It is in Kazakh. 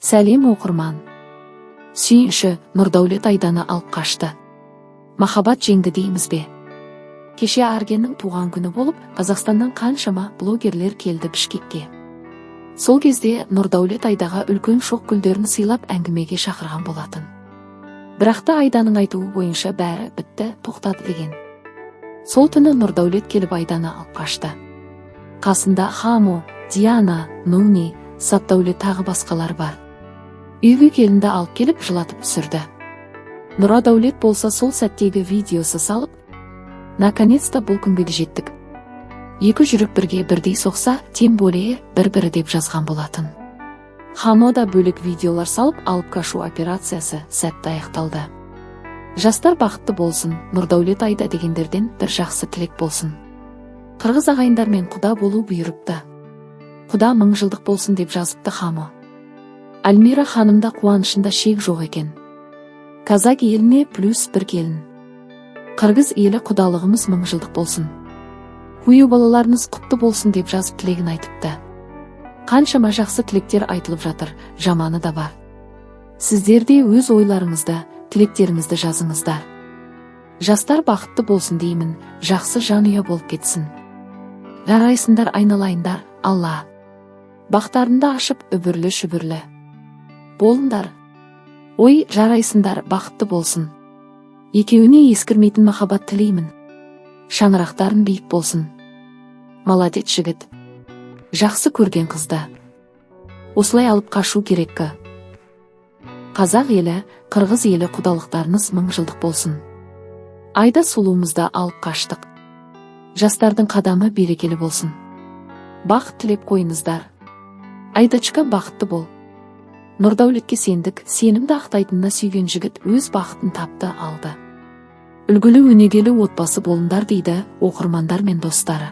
Сәлем оқырман. Сүйінші Нұрдәулет Айданы алып қашты. Махаббат жеңді дейміз бе? Кеше Аргеннің туған күні болып, Қазақстаннан қаншама блогерлер келді Бішкекке. Сол кезде Нұрдәулет Айдаға үлкен шоқ гүлдерін сыйлап әңгімеге шақырған болатын. Бірақта Айданың айтуы бойынша бәрі бітті, тоқтады деген. Сол түні Нұрдәулет келіп Айданы алып қашты. Қасында Хамо, Диана, Нуни, Сәтдәулет тағы басқалар бар. Үйге келінді алып келіп жылатып түсірді. Нұрдәулет болса сол сәттегі видеосы салып, наконец-то бұл күнге жеттік. Екі жүрек бірге бірдей соқса, тем более бір-бірі деп жазған болатын. Хамо да бөлек видеолар салып, алып қашу операциясы сәтті аяқталды. Жастар бақытты болсын, Нұрдәулет Айда дегендерден бір жақсы тілек болсын. Қырғыз ағайындармен құда болу бұйырыпты. Құда 1000 жылдық болсын деп жазыпты Хамо. Альмира ханымда қуанышында шек жоқ екен. Казак еліне плюс бір келін. Қырғыз елі құдалығымыз 1000 жылдық болсын. Қою балаларыңыз құтты болсын деп жазып тілегін айтыпты. Қаншама жақсы тілектер айтылып жатыр, жаманы да бар. Сіздер де өз ойларыңызды, тілектеріңізді жазыңыздар. Жастар бақытты болсын деймін, жақсы жанұя болып кетсін. Жарайсыңдар айналайындар, Алла. Бақтарында ашып үбірлі-шүбірлі болыңдар. Ой, жарайсыңдар, бақытты болсын. Екеуіне ескірмейтін махаббат тілеймін. Шаңырақтарын биік болсын. Маладет жігіт. Жақсы көрген қызды. Осылай алып қашу кереккі. Қазақ елі, Қырғыз елі құдалықтарыңыз 1000 жылдық болсын. Айда сұлуымызды алып қаштық. Жастардың қадамы берекелі болсын. Бақыт тілеп қойыңыздар. Айдачка бақытты бол. Нұрдәулетке сендік, сенімді ақтайтынына сүйген жігіт өз бақытын тапты, алды. Үлгілі өнегелі отбасы болыңдар дейді оқырмандар мен достары.